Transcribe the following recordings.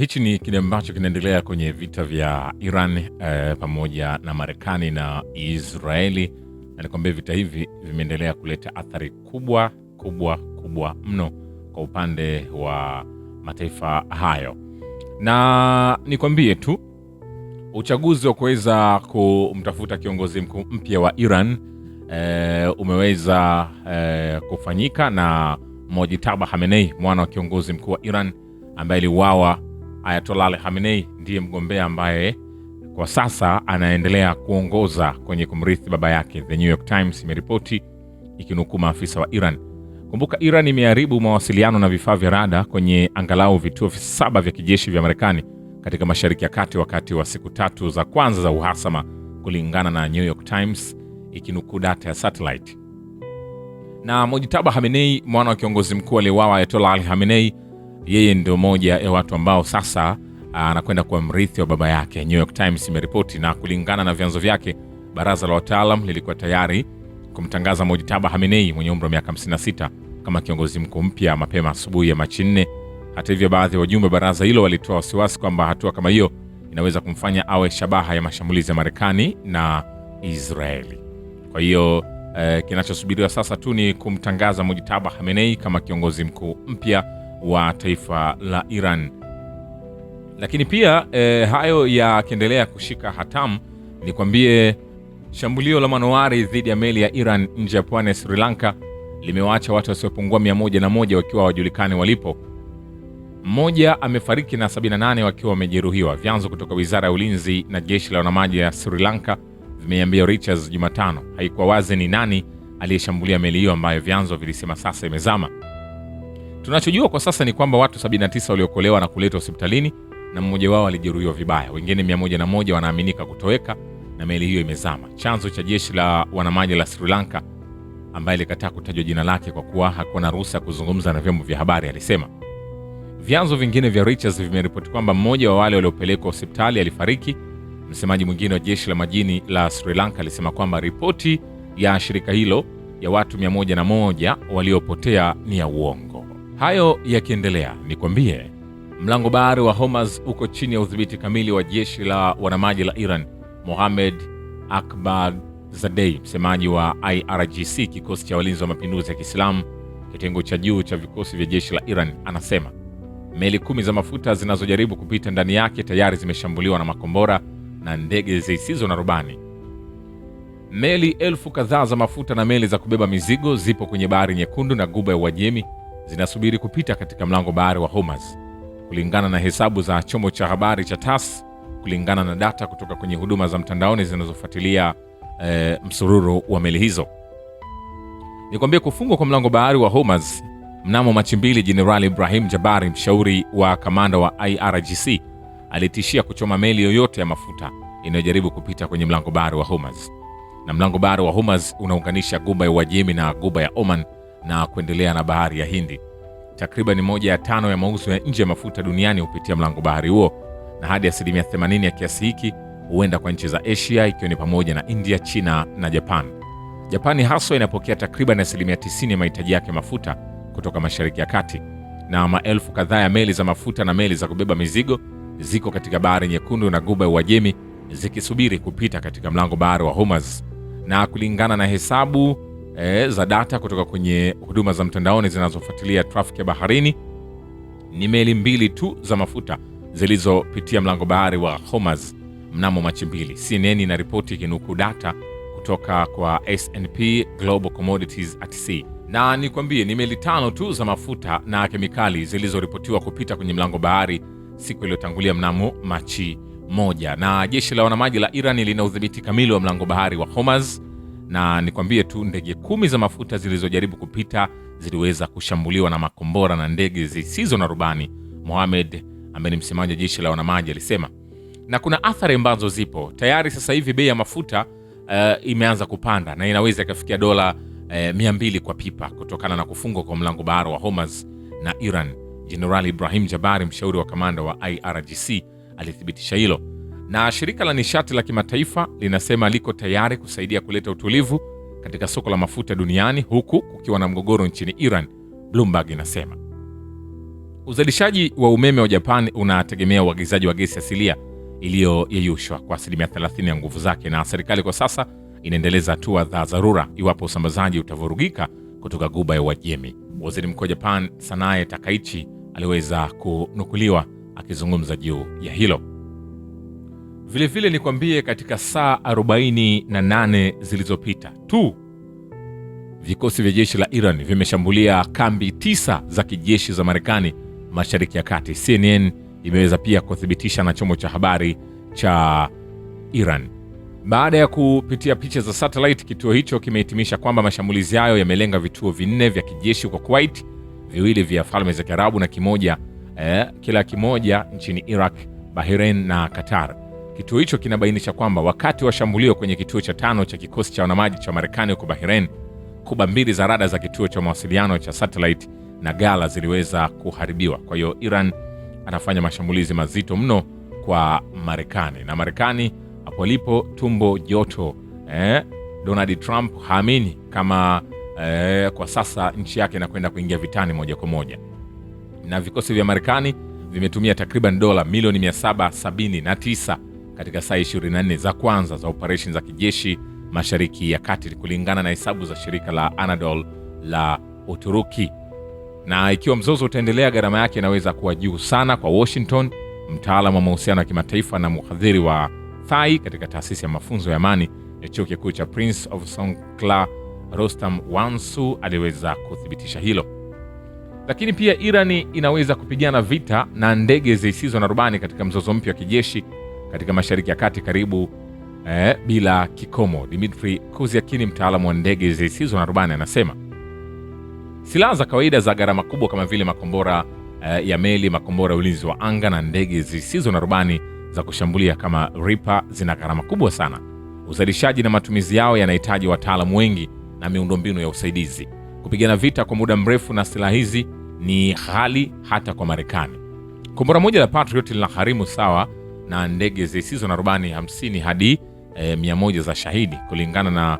Hichi ni kile ambacho kinaendelea kwenye vita vya Iran pamoja na Marekani na Israeli, na nikwambia vita hivi vimeendelea kuleta athari kubwa mno kwa upande wa mataifa hayo. Na nikwambie tu uchaguzi wa kuweza kumtafuta kiongozi mkuu mpya wa Iran umeweza kufanyika, na Mojtaba Khamenei, mwana wa kiongozi mkuu wa Iran ambaye aliuawa, Ayatollah Ali Khamenei ndiye mgombea ambaye kwa sasa anaendelea kuongoza kwenye kumrithi baba yake. The New York Times imeripoti ikinukuu maafisa wa Iran. Kumbuka, Iran imeharibu mawasiliano na vifaa vya rada kwenye angalau vituo 7 vya kijeshi vya Marekani katika Mashariki ya Kati wakati wa siku 3 za kwanza za uhasama, kulingana na New York Times ikinukuu data ya satellite. Na Mojtaba Khamenei, mwana wa kiongozi mkuu aliyeuawa Ayatollah Ali Khamenei, yeye ndio moja ya watu ambao sasa anakwenda kuwa mrithi wa baba yake, New York Times imeripoti. Na kulingana na vyanzo vyake, baraza la wataalam lilikuwa tayari kumtangaza Mojtaba Khamenei mwenye umri wa miaka 56 kama kiongozi mkuu mpya mapema asubuhi ya Machi 4. Hata hivyo, baadhi ya wajumbe baraza hilo walitoa wasiwasi kwamba hatua kama hiyo inaweza kumfanya awe shabaha ya mashambulizi ya Marekani na Israeli. Kwa hiyo kinachosubiriwa sasa tu ni kumtangaza Mojtaba Khamenei kama kiongozi mkuu mpya wa taifa la Iran. Lakini pia hayo yakiendelea kushika hatamu, nikwambie shambulio la manowari dhidi ya meli ya Iran nje ya pwani ya Sri Lanka limewaacha watu wasiopungua 101 wakiwa hawajulikani walipo. Mmoja amefariki na 78 wakiwa wamejeruhiwa, vyanzo kutoka Wizara ya Ulinzi na jeshi la wanamaji ya Sri Lanka vimeambia Reuters Jumatano. Haikuwa wazi ni nani aliyeshambulia meli hiyo ambayo vyanzo vilisema sasa imezama. Tunachojua kwa sasa ni kwamba watu 79 waliokolewa na kuletwa hospitalini na mmoja wao alijeruhiwa vibaya. Wengine 101 wanaaminika kutoweka na meli hiyo imezama. Chanzo cha jeshi la wanamaji la Sri Lanka, ambaye alikataa kutajwa jina lake kwa kuwa hakuwa na ruhusa ya kuzungumza na vyombo vya habari, alisema. Vyanzo vingine vya Reuters vimeripoti kwamba mmoja wa wale waliopelekwa hospitali alifariki. Msemaji mwingine wa jeshi la majini la Sri Lanka alisema kwamba ripoti ya shirika hilo ya watu 101 waliopotea ni ya uongo. Hayo yakiendelea, nikwambie mlango bahari wa Hormuz uko chini ya udhibiti kamili wa jeshi la wanamaji la Iran. Mohamed Akbarzadeh, msemaji wa IRGC, kikosi cha walinzi wa mapinduzi ya Kiislamu, kitengo cha juu cha vikosi vya jeshi la Iran, anasema meli 10 za mafuta zinazojaribu kupita ndani yake tayari zimeshambuliwa na makombora na ndege zisizo na rubani. Meli elfu kadhaa za mafuta na meli za kubeba mizigo zipo kwenye Bahari Nyekundu na Ghuba ya Uajemi zinasubiri kupita katika mlango bahari wa Hormuz, kulingana na hesabu za chombo cha habari cha TASS, kulingana na data kutoka kwenye huduma za mtandaoni zinazofuatilia msururu wa meli hizo. Nikwambie kufungwa kwa mlango bahari wa Hormuz mnamo Machi 2, Jenerali Ibrahim Jabari, mshauri wa kamanda wa IRGC, alitishia kuchoma meli yoyote ya mafuta inayojaribu kupita kwenye mlango bahari wa Hormuz. Na mlango bahari wa Hormuz unaunganisha Ghuba ya Uajemi na Ghuba ya Oman na kuendelea na bahari ya Hindi. Takriban 1/5 ya mauzo ya nje ya mafuta duniani hupitia mlango bahari huo, na hadi 80% ya kiasi hiki huenda kwa nchi za Asia, ikiwa ni pamoja na India, China na Japan. Japani haswa inapokea takriban 90% ya mahitaji yake mafuta kutoka Mashariki ya Kati, na maelfu kadhaa ya meli za mafuta na meli za kubeba mizigo ziko katika Bahari Nyekundu na Ghuba ya Uajemi zikisubiri kupita katika mlango bahari wa Hormuz. Na kulingana na hesabu za data kutoka kwenye huduma za mtandaoni zinazofuatilia trafiki ya baharini, ni meli 2 tu za mafuta zilizopitia mlango bahari wa Hormuz mnamo Machi 2. CNN inaripoti ikinukuu data kutoka kwa S&P Global Commodities at Sea. Na nikwambie ni meli 5 tu za mafuta na kemikali zilizoripotiwa kupita kwenye mlango bahari siku iliyotangulia mnamo Machi 1. Na jeshi la wanamaji la Iran lina udhibiti kamili wa mlango bahari wa Hormuz, na nikwambie tu ndege 10 za mafuta zilizojaribu kupita ziliweza kushambuliwa na makombora na ndege zisizo na rubani, Mohamed ambaye ni msemaji wa jeshi la wanamaji alisema. Na kuna athari ambazo zipo tayari sasa hivi. Bei ya mafuta imeanza kupanda na inaweza ikafikia dola 200 kwa pipa kutokana na kufungwa kwa mlango bahari wa Hormuz na Iran. Jenerali Ibrahim Jabari, mshauri wa kamanda wa IRGC, alithibitisha hilo. Na shirika la nishati la kimataifa linasema liko tayari kusaidia kuleta utulivu katika soko la mafuta duniani huku kukiwa na mgogoro nchini Iran, Bloomberg inasema. Uzalishaji wa umeme wa Japan unategemea uagizaji wa gesi asilia iliyoyeyushwa kwa 30% ya nguvu zake, na serikali kwa sasa inaendeleza hatua za dharura iwapo usambazaji utavurugika kutoka Ghuba ya Uajemi. Waziri Mkuu wa Japan Sanae Takaichi aliweza kunukuliwa akizungumza juu ya hilo. Vilevile nikwambie, katika saa 48 zilizopita tu vikosi vya jeshi la Iran vimeshambulia kambi 9 za kijeshi za Marekani Mashariki ya Kati. CNN imeweza pia kuthibitisha na chombo cha habari cha Iran. Baada ya kupitia picha za satellite, kituo hicho kimehitimisha kwamba mashambulizi hayo yamelenga vituo 4 vya kijeshi kwa Kuwait, 2 vya Falme za Kiarabu na kila kimoja nchini Iraq, Bahrain na Qatar. Kituo hicho kinabainisha kwamba wakati wa shambulio kwenye kituo cha 5 cha kikosi cha wanamaji cha Marekani huko Bahrain, kuba 2 za rada za kituo cha mawasiliano cha satellite na ghala ziliweza kuharibiwa. Kwa hiyo Iran anafanya mashambulizi mazito mno kwa Marekani, na Marekani hapo alipo tumbo joto. Donald Trump haamini kama kwa sasa nchi yake inakwenda kuingia vitani moja kwa moja, na vikosi vya Marekani vimetumia takriban dola milioni 779 katika saa 24 za kwanza za operation za kijeshi Mashariki ya Kati, kulingana na hesabu za shirika la Anadolu la Uturuki. Na ikiwa mzozo utaendelea, gharama yake inaweza kuwa juu sana kwa Washington. Mtaalamu wa mahusiano ya kimataifa na mhadhiri wa THAI katika taasisi ya mafunzo ya amani ya chuo kikuu cha Prince of Songkla, Rostam Wansu, aliweza kuthibitisha hilo. Lakini pia Irani inaweza kupigana vita na ndege zisizo na rubani katika mzozo mpya wa kijeshi katika Mashariki ya Kati karibu bila kikomo. Dmitry Kuziakini, mtaalamu wa ndege zisizo na rubani, anasema silaha za kawaida za gharama kubwa kama vile makombora ya meli, makombora ya ulinzi wa anga na ndege zisizo na rubani za kushambulia kama Reaper zina gharama kubwa sana. Uzalishaji na matumizi yao yanahitaji wataalamu wengi na miundombinu ya usaidizi. Kupigana vita kwa muda mrefu na silaha hizi ni ghali hata kwa Marekani. Kombora moja la Patriot linagharimu sawa na ndege zisizo na rubani 50 hadi 100 za Shahidi. Kulingana na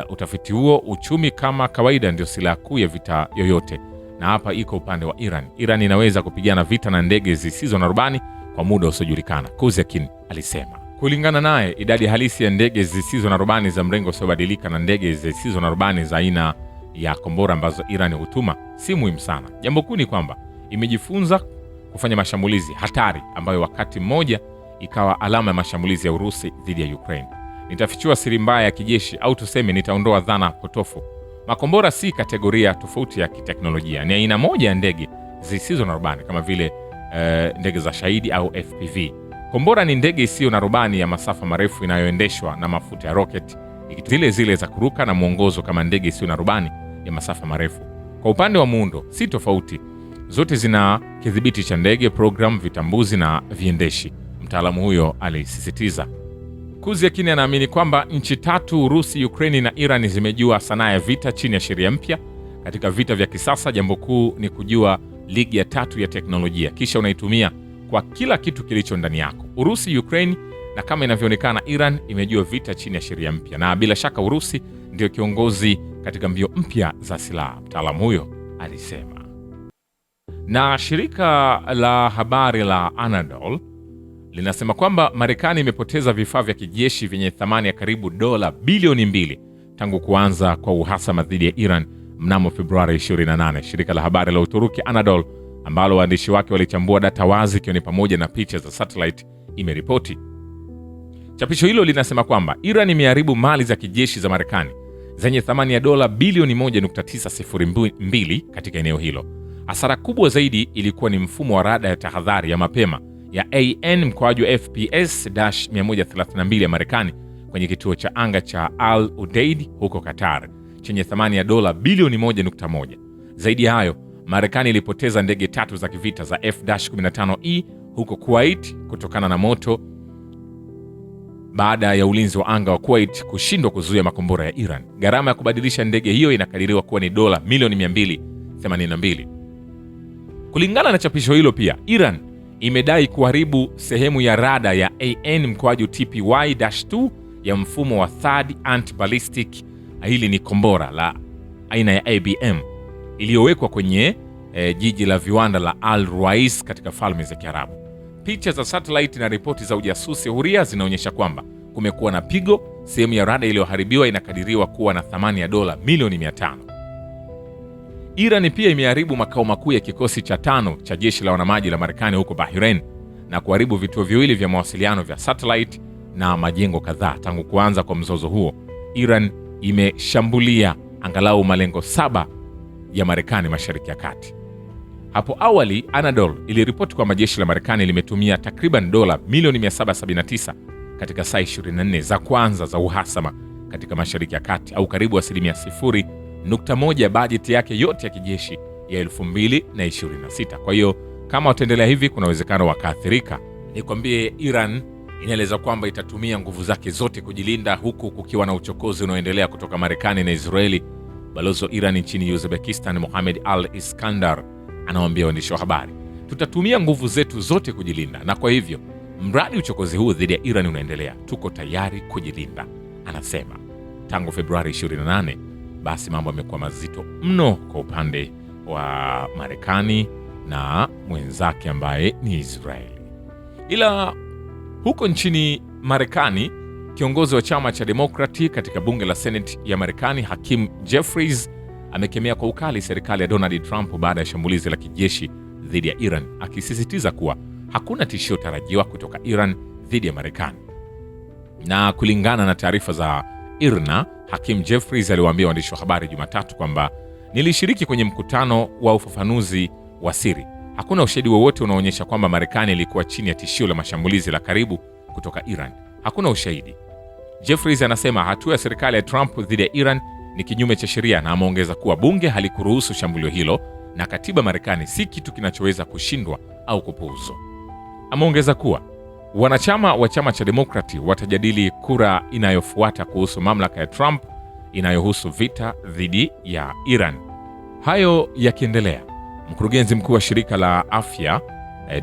utafiti huo, uchumi kama kawaida ndio silaha kuu ya vita yoyote, na hapa iko upande wa Iran. Iran inaweza kupigana vita na ndege zisizo na rubani kwa muda usiojulikana, Kuziakin alisema. Kulingana naye, idadi halisi ya ndege zisizo na rubani za mrengo usiobadilika na ndege zisizo na rubani za aina ya kombora ambazo Iran hutuma si muhimu sana. Jambo kuu ni kwamba imejifunza kufanya mashambulizi hatari ambayo wakati mmoja ikawa alama ya mashambulizi ya Urusi dhidi ya Ukraine. Nitafichua siri mbaya ya kijeshi, au tuseme nitaondoa dhana potofu. Makombora si kategoria tofauti ya kiteknolojia, ni aina moja ya ndege zisizo na rubani kama vile ndege za Shahidi au FPV. Kombora ni ndege isiyo na rubani ya masafa marefu inayoendeshwa na mafuta ya rocket, zile za kuruka na mwongozo kama ndege isiyo na rubani ya masafa marefu. Kwa upande wa muundo si tofauti, zote zina kidhibiti cha ndege, program, vitambuzi na viendeshi, mtaalamu huyo alisisitiza. Kuziakin anaamini kwamba nchi 3, Urusi, Ukraini na Iran, zimejua sanaa ya vita chini ya sheria mpya. Katika vita vya kisasa, jambo kuu ni kujua ligi ya 3 ya teknolojia, kisha unaitumia kwa kila kitu kilicho ndani yako. Urusi, Ukraine na kama inavyoonekana Iran imejua vita chini ya sheria mpya, na bila shaka Urusi ndio kiongozi katika mbio mpya za silaha, mtaalamu huyo alisema. Na shirika la habari la Anadolu linasema kwamba Marekani imepoteza vifaa vya kijeshi vyenye thamani ya karibu dola bilioni 2 tangu kuanza kwa uhasama dhidi ya Iran mnamo Februari 28. Shirika la habari la Uturuki Anadolu, ambalo waandishi wake walichambua data wazi ikiwa ni pamoja na picha za satellite, imeripoti. Chapisho hilo linasema kwamba Iran imeharibu mali za kijeshi za Marekani zenye thamani ya dola bilioni 1.902 katika eneo hilo. Hasara kubwa zaidi ilikuwa ni mfumo wa rada ya tahadhari ya mapema ya AN/FPS-132 ya Marekani kwenye kituo cha anga cha Al Udeid huko Qatar chenye thamani ya dola bilioni 1.1. Zaidi ya hayo, Marekani ilipoteza ndege 3 za kivita za F-15E huko Kuwait kutokana na moto baada ya ulinzi wa anga wa Kuwait kushindwa kuzuia makombora ya Iran. Gharama ya kubadilisha ndege hiyo inakadiriwa kuwa ni dola milioni 282. Kulingana na chapisho hilo pia, Iran imedai kuharibu sehemu ya rada ya AN/TPY-2 ya mfumo wa Third Anti-Ballistic. Hili ni kombora la aina ya ABM iliyowekwa kwenye jiji la viwanda la Al Ruwais katika Falme za Kiarabu. Picha za satellite na ripoti za ujasusi huria zinaonyesha kwamba kumekuwa na pigo. Sehemu ya rada iliyoharibiwa inakadiriwa kuwa na thamani ya dola milioni 500. Iran pia imeharibu makao makuu ya kikosi cha 5 cha jeshi la wanamaji la Marekani huko Bahrain na kuharibu vituo viwili vya mawasiliano vya satellite na majengo kadhaa. Tangu kuanza kwa mzozo huo, Iran imeshambulia angalau malengo 7 ya Marekani Mashariki ya Kati. Hapo awali, Anadolu iliripoti kwamba jeshi la Marekani limetumia takriban dola milioni 779 katika saa 24 za kwanza za uhasama katika Mashariki ya Kati, au karibu 0.1% bajeti yake yote ya kijeshi ya 2026. Kwa hiyo kama wataendelea hivi, kuna uwezekano wakaathirika. Nikwambie, Iran inaeleza kwamba itatumia nguvu zake zote kujilinda, huku kukiwa na uchokozi unaoendelea kutoka Marekani na Israeli. Balozi wa Iran nchini Uzbekistan, Mohamed Al-Iskandar, anawaambia waandishi wa habari, tutatumia nguvu zetu zote kujilinda, na kwa hivyo mradi uchokozi huu dhidi ya Iran unaendelea, tuko tayari kujilinda. Anasema tangu Februari 28 basi mambo yamekuwa mazito mno kwa upande wa Marekani na mwenzake ambaye ni Israeli. Ila huko nchini Marekani, kiongozi wa chama cha Demokrati katika bunge la Senate ya Marekani, Hakeem Jeffries, amekemea kwa ukali serikali ya Donald Trump baada ya shambulizi la kijeshi dhidi ya Iran, akisisitiza kuwa hakuna tishio tarajiwa kutoka Iran dhidi ya Marekani. Na kulingana na taarifa za IRNA, Hakeem Jeffries aliwaambia waandishi wa habari Jumatatu kwamba nilishiriki kwenye mkutano wa ufafanuzi wa siri. Hakuna ushahidi wowote unaoonyesha kwamba Marekani ilikuwa chini ya tishio la mashambulizi la karibu kutoka Iran. Hakuna ushahidi. Jeffries anasema hatua ya serikali ya Trump dhidi ya Iran ni kinyume cha sheria, na ameongeza kuwa bunge halikuruhusu shambulio hilo na katiba Marekani si kitu kinachoweza kushindwa au kupuuzwa. Ameongeza kuwa wanachama wa chama cha Demokrati watajadili kura inayofuata kuhusu mamlaka ya Trump inayohusu vita dhidi ya Iran. Hayo yakiendelea, mkurugenzi mkuu wa shirika la afya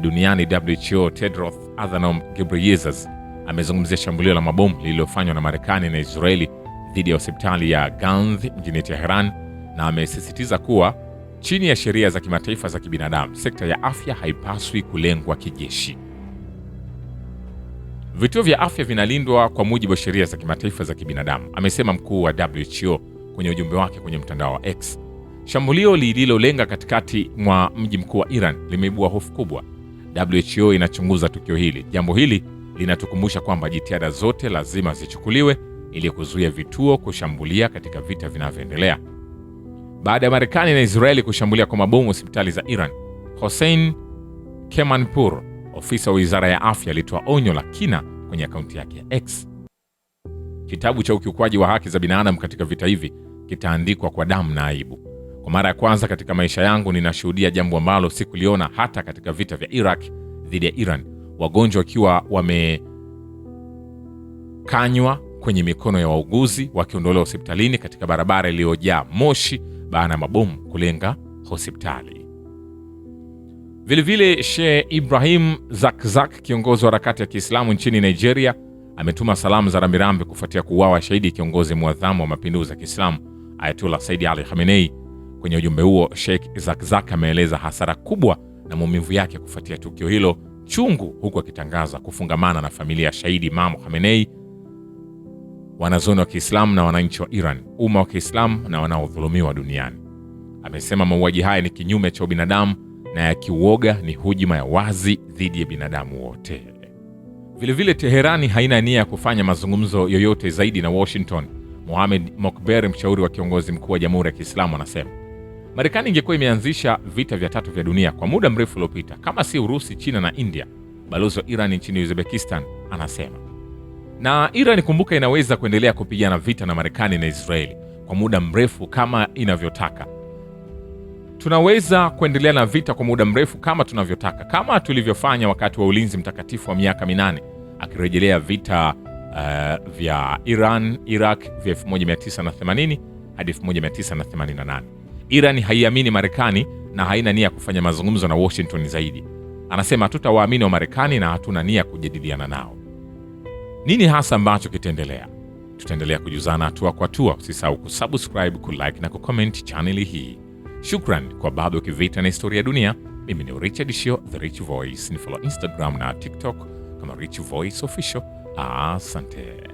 duniani WHO, Tedros Adhanom Ghebreyesus, amezungumzia shambulio la mabomu lililofanywa na Marekani na Israeli dhidi ya hospitali ya Ganz mjini Tehran, na amesisitiza kuwa chini ya sheria za kimataifa za kibinadamu, sekta ya afya haipaswi kulengwa kijeshi. Vituo vya afya vinalindwa kwa mujibu wa sheria za kimataifa za kibinadamu, amesema mkuu wa WHO kwenye ujumbe wake kwenye mtandao wa X. Shambulio lililolenga katikati mwa mji mkuu wa Iran limeibua hofu kubwa. WHO inachunguza tukio hili. Jambo hili linatukumbusha kwamba jitihada zote lazima zichukuliwe ili kuzuia vituo kushambulia katika vita vinavyoendelea. Baada ya Marekani na Israeli kushambulia kwa mabomu hospitali za Iran, Hossein Kemanpour, ofisa wa wizara ya afya, alitoa onyo la kina kwenye akaunti yake ya X. Kitabu cha ukiukwaji wa haki za binadamu katika vita hivi kitaandikwa kwa damu na aibu. Kwa mara ya kwanza katika maisha yangu ninashuhudia jambo ambalo sikuliona hata katika vita vya Iraq dhidi ya Iran, wagonjwa wakiwa wamekanywa kwenye mikono ya wauguzi wakiondolewa hospitalini katika barabara iliyojaa moshi baada ya mabomu kulenga hospitali. Vilevile, Sheikh Ibrahim Zakzak, kiongozi wa harakati ya Kiislamu nchini Nigeria, ametuma salamu za rambirambi kufuatia kuuawa shahidi kiongozi muadhamu wa mapinduzi ya Kiislamu Ayatollah Said Ali Khamenei. Kwenye ujumbe huo, Sheikh Zakzak ameeleza hasara kubwa na maumivu yake kufuatia tukio hilo chungu, huku akitangaza kufungamana na familia ya shahidi Imam Khamenei, wanazuoni wa Kiislamu na wananchi wa Iran, umma wa Kiislamu na wanaodhulumiwa duniani. Amesema mauaji haya ni kinyume cha ubinadamu na ya kiuoga, ni hujuma ya wazi dhidi ya binadamu wote. Vilevile, Teherani haina nia ya kufanya mazungumzo yoyote zaidi na Washington. Mohamed Mokber, mshauri wa kiongozi mkuu wa Jamhuri ya Kiislamu, anasema Marekani ingekuwa imeanzisha vita vya 3 vya dunia kwa muda mrefu uliopita, kama si Urusi, China na India. Balozi wa Iran nchini Uzbekistan anasema, na Iran, kumbuka, inaweza kuendelea kupigana vita na Marekani na Israeli kwa muda mrefu kama inavyotaka. Tunaweza kuendelea na vita kwa muda mrefu kama tunavyotaka, kama tulivyofanya wakati wa ulinzi mtakatifu wa miaka 8, akirejelea vita vya Iran Iraq vya 1980 hadi 1988. Iran haiamini Marekani na haina nia kufanya mazungumzo na Washington zaidi. Anasema hatutawaamini wa Marekani na hatuna nia kujadiliana nao. Nini hasa ambacho kitaendelea? Tutaendelea kujuzana hatua kwa hatua. Usisahau kusubscribe, kulike na kucomment channel hii. Shukran kwa bado Kivita na historia ya dunia. Mimi ni Richard Shio, The Rich Voice. Ni follow Instagram na TikTok kama Rich Voice Official. Asante.